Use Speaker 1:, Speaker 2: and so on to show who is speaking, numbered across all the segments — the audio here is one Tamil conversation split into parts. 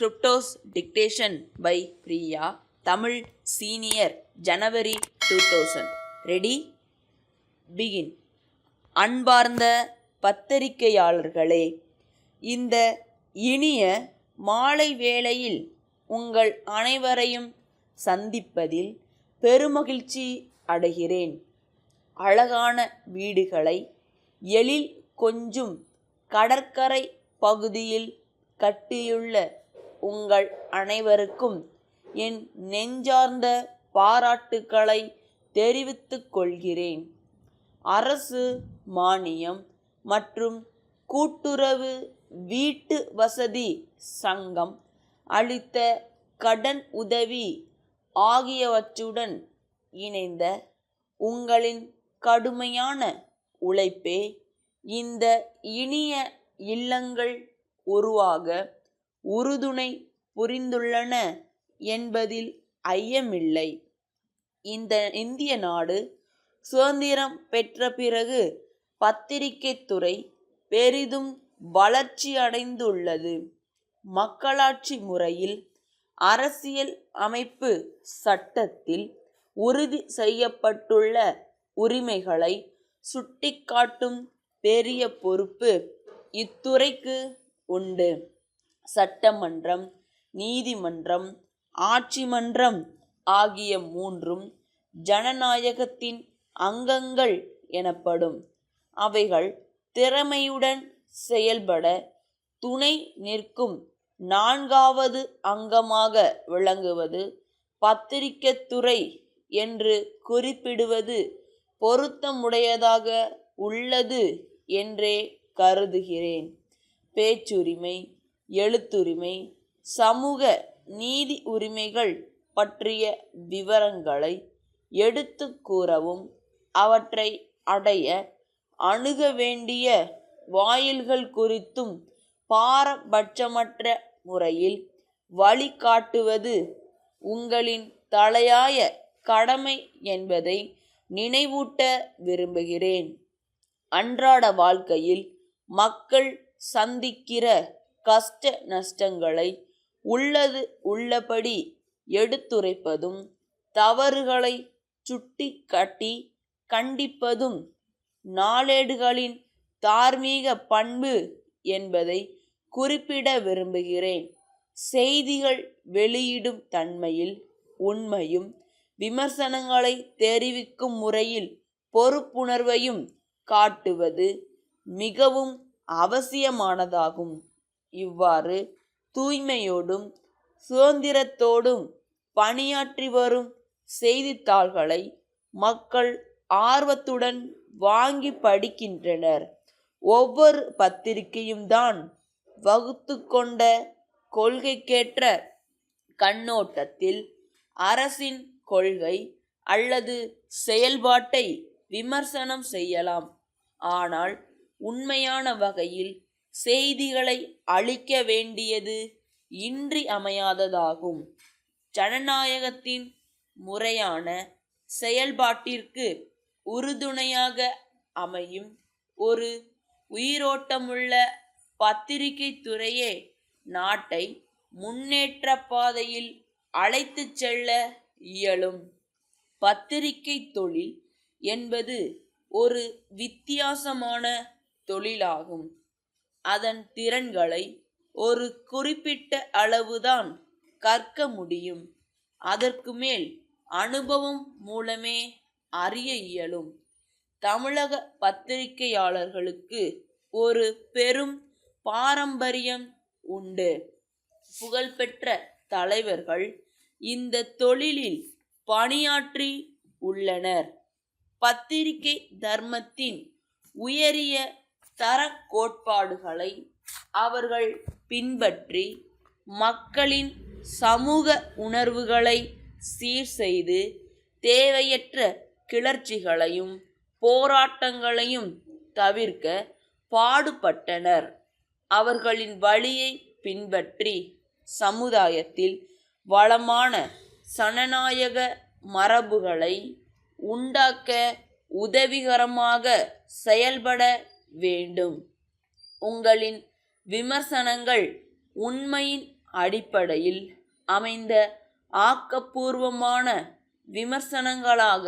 Speaker 1: Scriptos dictation by Priya. Tamil Senior January 2000. Ready? Begin. அன்பார்ந்த பத்திரிகையாளர்களே, இந்த இனிய மாலை வேளையில் உங்கள் அனைவரையும் சந்திப்பதில் பெருமகிழ்ச்சி அடைகிறேன். அழகான வீடுகளை எழில் கொஞ்சும் கடற்கரை பகுதியில் கட்டியுள்ள உங்கள் அனைவருக்கும் என் நெஞ்சார்ந்த பாராட்டுக்களை தெரிவித்துக் கொள்கிறேன். அரசு மானியம் மற்றும் கூட்டுறவு வீட்டு வசதி சங்கம் அளித்த கடன் உதவி ஆகியவற்றுடன் இணைந்த உங்களின் கடுமையான உழைப்பே இந்த இனிய இல்லங்கள் உருவாக உறுதுணை புரிந்துள்ளன என்பதில் ஐயமில்லை. இந்த இந்திய நாடு சுதந்திரம் பெற்ற பிறகு பத்திரிகைத் துறை பெரிதும் வளர்ச்சி அடைந்துள்ளது. மக்களாட்சி முறையில் அரசியல் அமைப்பு சட்டத்தில் உறுதி செய்யப்பட்டுள்ள உரிமைகளை சுட்டிக்காட்டும் பெரிய பொறுப்பு இத்துறைக்கு உண்டு. சட்டமன்றம், நீதிமன்றம், ஆட்சி மன்றம் ஆகிய மூன்றும் ஜனநாயகத்தின் அங்கங்கள் எனப்படும். அவைகள் திறமையுடன் செயல்பட துணை நிற்கும் நான்காவது அங்கமாக விளங்குவது பத்திரிகைத்துறை என்று குறிப்பிடுவது பொருத்தமுடையதாக உள்ளது என்றே கருதுகிறேன். பேச்சுரிமை, எழுத்துரிமை, சமூக நீதி உரிமைகள் பற்றிய விவரங்களை எடுத்து கூறவும் அவற்றை அடைய அணுக வேண்டிய வாயில்கள் குறித்தும் பாரபட்சமற்ற முறையில் வழிகாட்டுவது உங்களின் தலையாய கடமை என்பதை நினைவூட்ட விரும்புகிறேன். அன்றாட வாழ்க்கையில் மக்கள் சந்திக்கிற கஷ்ட நஷ்டங்களை உள்ளது உள்ளபடி எடுத்துரைப்பதும் தவறுகளை சுட்டி காட்டி கண்டிப்பதும் நாளேடுகளின் தார்மீக பண்பு என்பதை குறிப்பிட விரும்புகிறேன். செய்திகள் வெளியிடும் தன்மையில் உண்மையும் விமர்சனங்களை தெரிவிக்கும் முறையில் பொறுப்புணர்வையும் காட்டுவது மிகவும் அவசியமானதாகும். இவ்வாறு தூய்மையோடும் சுதந்திரத்தோடும் பணியாற்றி வரும் செய்தித்தாள்களை மக்கள் ஆர்வத்துடன் வாங்கி படிக்கின்றனர். ஒவ்வொரு பத்திரிகையும் தான் வகுத்து கொண்ட கொள்கைக்கேற்ற கண்ணோட்டத்தில் அரசின் கொள்கை அல்லது செயல்பாட்டை விமர்சனம் செய்யலாம். ஆனால் உண்மையான வகையில் செய்திகளை அளிக்க வேண்டியது இன்றியமையாததாகும். ஜனநாயகத்தின் முறையான செயல்பாட்டிற்கு உறுதுணையாக அமையும் ஒரு உயிரோட்டமுள்ள பத்திரிகை துறையே நாட்டை முன்னேற்ற பாதையில் அழைத்து செல்ல இயலும். பத்திரிகை தொழில் என்பது ஒரு வித்தியாசமான தொழிலாகும். அதன் திறன்களை ஒரு குறிப்பிட்ட அளவுதான் கற்க முடியும். அதற்கு மேல் அனுபவம் மூலமே அறிய இயலும். தமிழக பத்திரிகையாளர்களுக்கு ஒரு பெரும் பாரம்பரியம் உண்டு. புகழ்பெற்ற தலைவர்கள் இந்த தொழிலில் பணியாற்றி உள்ளனர். பத்திரிகை தர்மத்தின் உயரிய தர கோட்பாடுகளை அவர்கள் பின்பற்றி மக்களின் சமூக உணர்வுகளை சீர் செய்து தேவையற்ற கிளர்ச்சிகளையும் போராட்டங்களையும் தவிர்க்க பாடுபட்டனர். அவர்களின் வழியை பின்பற்றி சமுதாயத்தில் வளமான சனநாயக மரபுகளை உண்டாக்க உதவிகரமாக செயல்பட வேண்டும். உங்களின் விமர்சனங்கள் உண்மையின் அடிப்படையில் அமைந்த ஆக்கப்பூர்வமான விமர்சனங்களாக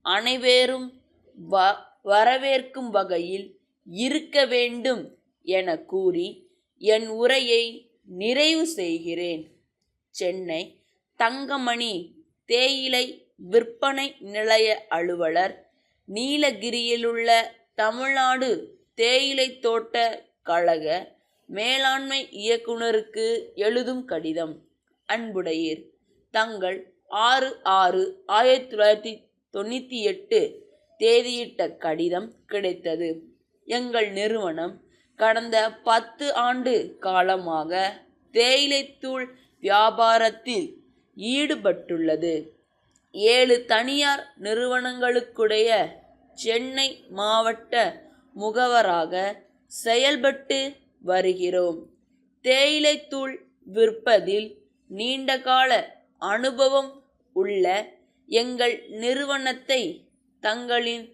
Speaker 1: அனைவரும் வரவேற்கும் வகையில் இருக்க வேண்டும் என கூறி என் உரையை நிறைவு செய்கிறேன். சென்னை தங்கமணி தேயிலை விற்பனை நிலைய அலுவலர், நீலகிரியிலுள்ள தமிழ்நாடு தேயிலை தோட்ட கழக மேலாண்மை இயக்குனருக்கு எழுதும் கடிதம். அன்புடையீர், தங்கள் 6/6/1998 தேதியிட்ட கடிதம் கிடைத்தது. எங்கள் நிறுவனம் கடந்த 10 ஆண்டு காலமாக தேயிலைத்தூள் வியாபாரத்தில் ஈடுபட்டுள்ளது. 7 தனியார் நிறுவனங்களுக்குடைய சென்னை மாவட்ட முகவராக செயல்பட்டு வருகிறோம். தேயிலைத்தூள் விற்பதில் நீண்டகால அனுபவம் உள்ள எங்கள் நிறுவனத்தை தங்களின்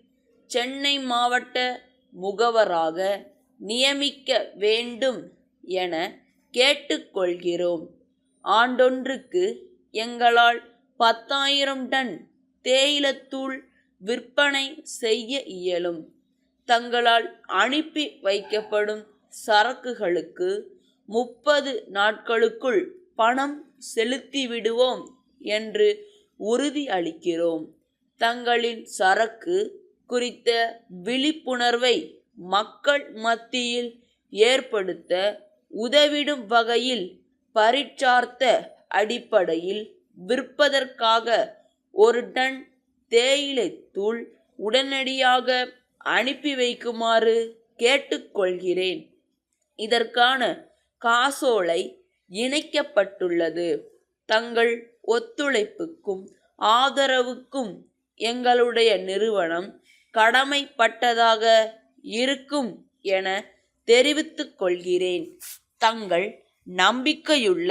Speaker 1: சென்னை மாவட்ட முகவராக நியமிக்க வேண்டும் என கேட்டுக்கொள்கிறோம். ஆண்டொன்றுக்கு எங்களால் 10,000 டன் தேயிலைத்தூள் விற்பனை செய்ய இயலும். தங்களால் அனுப்பி வைக்கப்படும் சரக்குகளுக்கு 30 நாட்களுக்குள் பணம் செலுத்திவிடுவோம் என்று உறுதி அளிக்கிறோம். தங்களின் சரக்கு குறித்த விழிப்புணர்வை மக்கள் மத்தியில் ஏற்படுத்த உதவிடும் வகையில் பரீட்சார்த்த அடிப்படையில் விற்பதற்காக 1 டன் தேயிலைத்தூள் உடனடியாக அனுப்பி வைக்குமாறு கேட்டுக்கொள்கிறேன். இதற்கான காசோலை இணைக்கப்பட்டுள்ளது. தங்கள் ஒத்துழைப்புக்கும் ஆதரவுக்கும் எங்களுடைய நிறுவனம் கடமைப்பட்டதாக இருக்கும் என தெரிவித்துக் கொள்கிறேன். தங்கள் நம்பிக்கையுள்ள